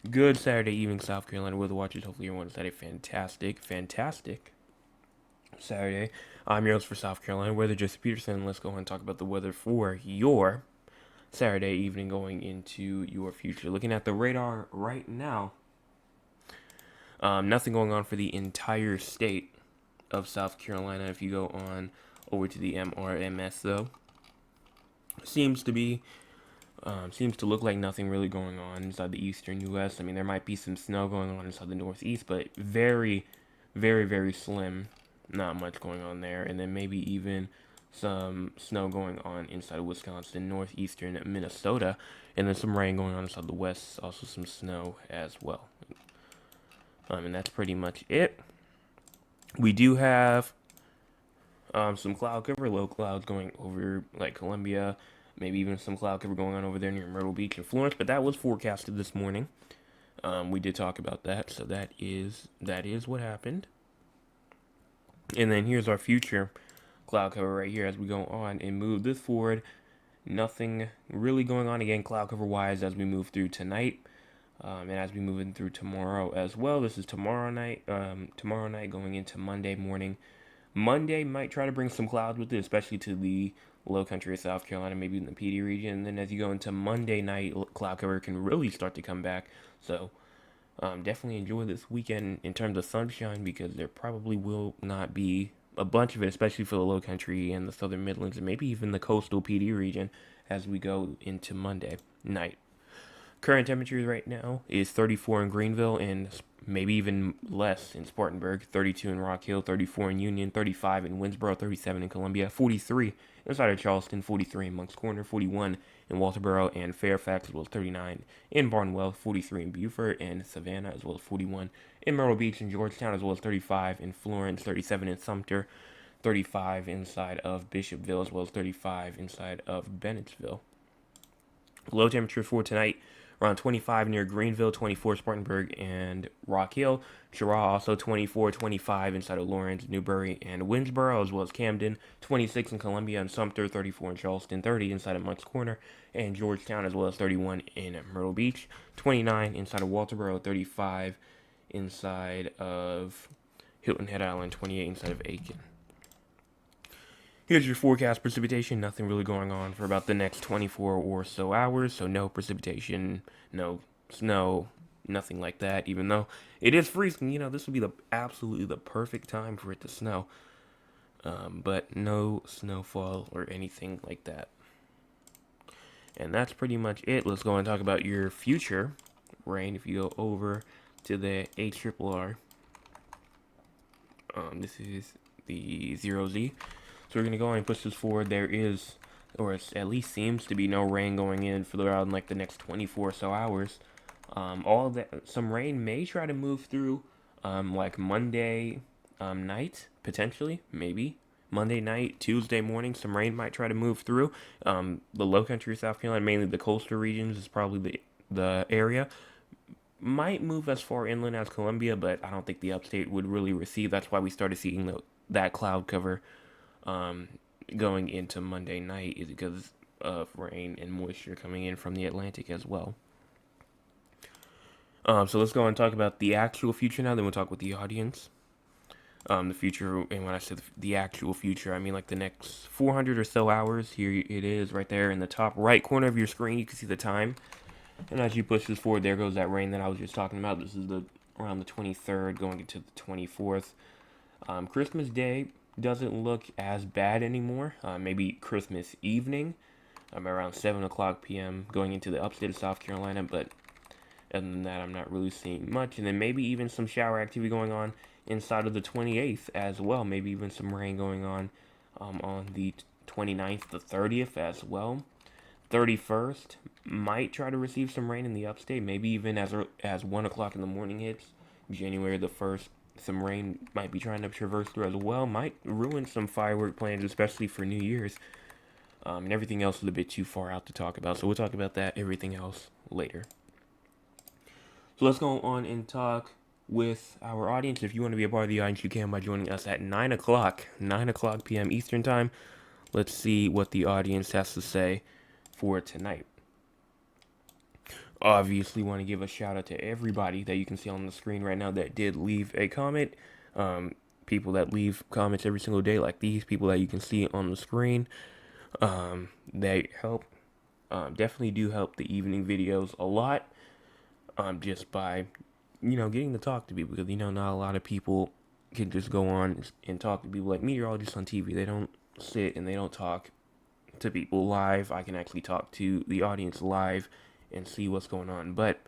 Good Saturday evening, South Carolina weather watchers. Hopefully, everyone's had a fantastic Saturday. I'm your host for South Carolina weather, Jesse Peterson. Let's go ahead and talk about the weather for your Saturday evening going into your future. Looking at the radar right now, nothing going on for the entire state of South Carolina. If you go on over to the MRMS, though, seems to be seems to look like nothing really going on inside the eastern U.S. I mean, there might be some snow going on inside the northeast, but very slim. Not much going on there. And then maybe even some snow going on inside of Wisconsin, northeastern Minnesota, and then some rain going on inside the west. Also some snow as well. And that's pretty much it. We do have some cloud cover, low clouds going over like Columbia, maybe even some cloud cover going on over there near Myrtle Beach and Florence, but that was forecasted this morning. We did talk about that, so that is what happened. And then here's our future cloud cover right here as we go on and move this forward. Nothing really going on again cloud cover wise as we move through tonight. And as we move in through tomorrow as well. This is tomorrow night. Tomorrow night going into Monday morning. Monday might try to bring some clouds with it, especially to the low country of South Carolina, maybe in the PD region. And then as you go into Monday night, cloud cover can really start to come back. So definitely enjoy this weekend in terms of sunshine because there probably will not be a bunch of it, especially for the low country and the southern Midlands and maybe even the coastal PD region as we go into Monday night. Current temperatures right now is 34 in Greenville and maybe even less in Spartanburg, 32 in Rock Hill, 34 in Union, 35 in Winsboro, 37 in Columbia, 43 inside of Charleston, 43 in Moncks Corner, 41 in Walterboro and Fairfax, as well as 39 in Barnwell, 43 in Beaufort and Savannah, as well as 41 in Myrtle Beach and Georgetown, as well as 35 in Florence, 37 in Sumter, 35 inside of Bishopville, as well as 35 inside of Bennettsville. Low temperatures for tonight around 25 near Greenville, 24 Spartanburg and Rock Hill. Cheraw also 24, 25 inside of Lawrence, Newberry, and Winsboro, as well as Camden, 26 in Columbia and Sumter, 34 in Charleston, 30 inside of Moncks Corner and Georgetown, as well as 31 in Myrtle Beach, 29 inside of Walterboro, 35 inside of Hilton Head Island, 28 inside of Aiken. Here's your forecast precipitation. Nothing really going on for about the next 24 or so hours. So no precipitation, no snow, nothing like that. Even though it is freezing, this would be absolutely the perfect time for it to snow. But no snowfall or anything like that. And that's pretty much it. Let's go and talk about your future rain. If you go over to the HRRR, this is the 0Z. So we're going to go and push this forward. There is, or it at least seems to be, no rain going in for around like the next 24 or so hours. All of that, some rain may try to move through like Monday night, potentially, maybe. Monday night, Tuesday morning, some rain might try to move through. The low country of South Carolina, mainly the coastal regions, is probably the area. Might move as far inland as Columbia, but I don't think the upstate would really receive. That's why we started seeing that cloud cover going into Monday night is because of rain and moisture coming in from the Atlantic as well. So let's go and talk about the actual future now. Then we'll talk with the audience. The future, and when I say the actual future, I mean like the next 400 or so hours. Here it is, right there in the top right corner of your screen. You can see the time, and as you push this forward, there goes that rain that I was just talking about. This is around the 23rd, going into the 24th. Christmas Day doesn't look as bad anymore. Maybe Christmas evening, around 7 o'clock p.m. going into the upstate of South Carolina, but other than that, I'm not really seeing much. And then maybe even some shower activity going on inside of the 28th as well. Maybe even some rain going on the 29th, the 30th as well. 31st might try to receive some rain in the upstate, maybe even as 1 o'clock in the morning hits. January the 1st, some rain might be trying to traverse through as well. Might ruin some firework plans, especially for New Year's. And everything else is a bit too far out to talk about. So we'll talk about that, everything else, later. So let's go on and talk with our audience. If you want to be a part of the audience, you can by joining us at 9 o'clock p.m. Eastern Time. Let's see what the audience has to say for tonight. obviously want to give a shout out to everybody that you can see on the screen right now that did leave a comment. People that leave comments every single day, like these people that you can see on the screen. They help, definitely do help the evening videos a lot. Just by, getting to talk to people, because not a lot of people can just go on and talk to people like meteorologists on TV. They don't sit and they don't talk to people live. I can actually talk to the audience live and see what's going on. But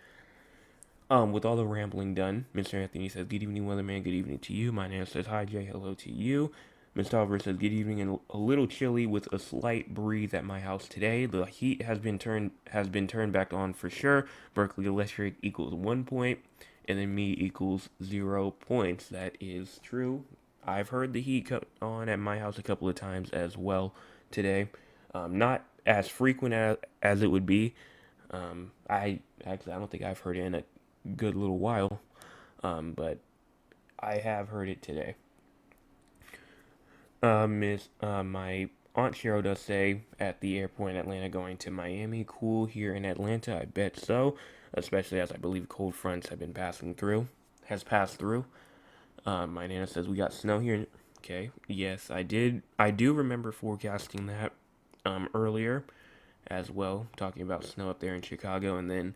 with all the rambling done, Mr. Anthony says, "Good evening, weatherman. Good evening to you." My name says, "Hi, Jay. Hello to you." Mr. Oliver says, "Good evening, and a little chilly with a slight breeze at my house today. The heat has been turned back on for sure. Berkeley Electric equals 1 point, and then me equals 0 points. That is true. I've heard the heat cut on at my house a couple of times as well today. Not as frequent as it would be. I don't think I've heard it in a good little while, but I have heard it today. My aunt Cheryl does say at the airport in Atlanta going to Miami. Cool here in Atlanta, I bet so. Especially as I believe cold fronts have been passed through. My Nana says we got snow here. Okay, yes, I did. I do remember forecasting that earlier as well, talking about snow up there in Chicago. And then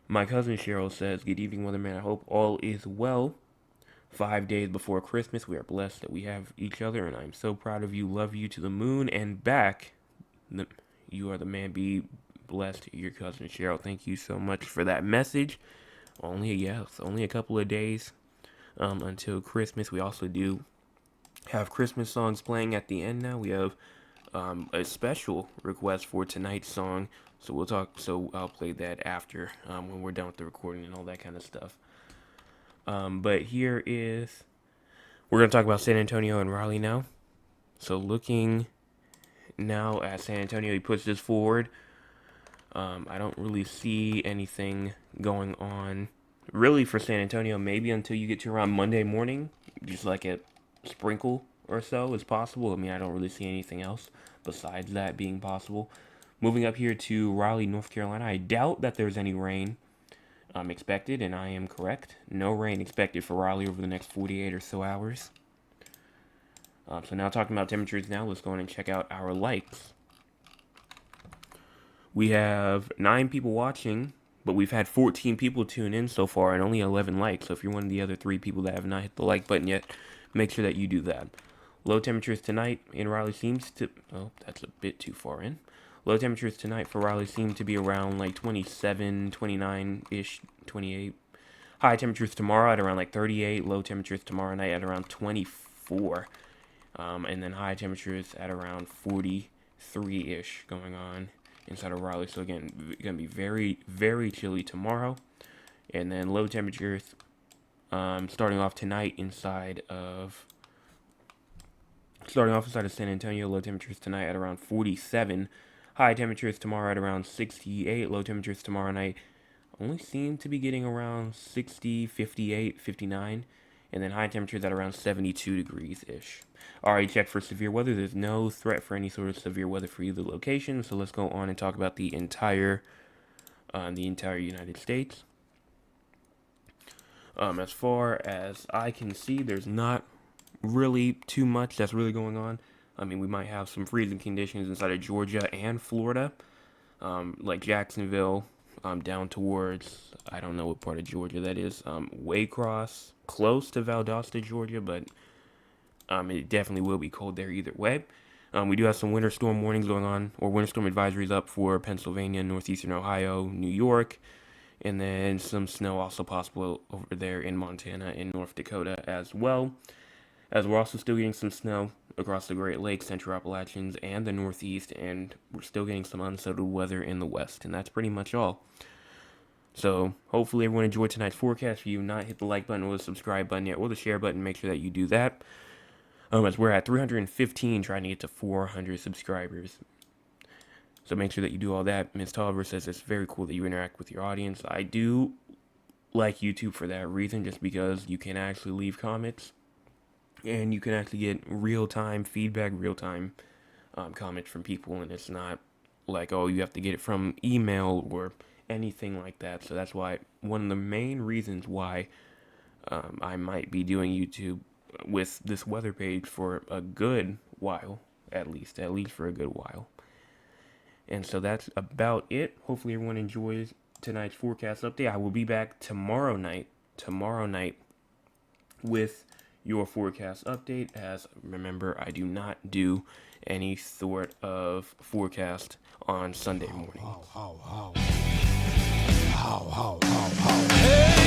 my cousin Cheryl says, "Good evening, weatherman. I hope all is well. 5 days before Christmas, we are blessed that we have each other, and I'm so proud of you. Love you to the moon and back. The, you are the man. Be blessed, your cousin Cheryl." Thank you so much for that message. It's only a couple of days until Christmas. We also do have Christmas songs playing at the end now. We have a special request for tonight's song. So we'll talk. So I'll play that after when we're done with the recording and all that kind of stuff. But here is we're gonna talk about San Antonio and Raleigh now. So looking now at San Antonio, he puts this forward. I don't really see anything going on really for San Antonio. Maybe until you get to around Monday morning, just like a sprinkle or so is possible. I mean, I don't really see anything else besides that being possible. Moving up here to Raleigh, North Carolina, I doubt that there's any rain expected, and I am correct. No rain expected for Raleigh over the next 48 or so hours. So now talking about temperatures now, let's go on and check out our likes. We have 9 people watching, but we've had 14 people tune in so far and only 11 likes. So if you're one of the other 3 people that have not hit the like button yet, make sure that you do that. Low temperatures tonight in Raleigh seems to... Oh, that's a bit too far in. Low temperatures tonight for Raleigh seem to be around like 27, 29-ish, 28. High temperatures tomorrow at around like 38. Low temperatures tomorrow night at around 24. And then high temperatures at around 43-ish going on inside of Raleigh. So again, going to be very, very chilly tomorrow. And then low temperatures starting off inside of San Antonio. Low temperatures tonight at around 47. High temperatures tomorrow at around 68. Low temperatures tomorrow night only seem to be getting around 60, 58, 59. And then high temperatures at around 72 degrees-ish. Already checked for severe weather. There's no threat for any sort of severe weather for either location. So let's go on and talk about the entire United States. As far as I can see, there's not really too much that's really going on. I mean, we might have some freezing conditions inside of Georgia and Florida, like Jacksonville, down towards, I don't know what part of Georgia that is, Waycross, close to Valdosta, Georgia, but it definitely will be cold there either way. We do have some winter storm warnings going on, or winter storm advisories up for Pennsylvania, northeastern Ohio, New York, and then some snow also possible over there in Montana and North Dakota as well. As we're also still getting some snow across the Great Lakes, Central Appalachians, and the Northeast, and we're still getting some unsettled weather in the West, and that's pretty much all. So, hopefully everyone enjoyed tonight's forecast. If you have not hit the like button or the subscribe button yet, or the share button, make sure that you do that. As we're at 315, trying to get to 400 subscribers. So make sure that you do all that. Ms. Tolliver says it's very cool that you interact with your audience. I do like YouTube for that reason, just because you can actually leave comments. And you can actually get real-time feedback, real-time comments from people. And it's not like, oh, you have to get it from email or anything like that. So that's why one of the main reasons why I might be doing YouTube with this weather page for a good while, at least for a good while. And so that's about it. Hopefully everyone enjoys tonight's forecast update. I will be back tomorrow night with your forecast update. As remember, I do not do any sort of forecast on Sunday morning. Hey!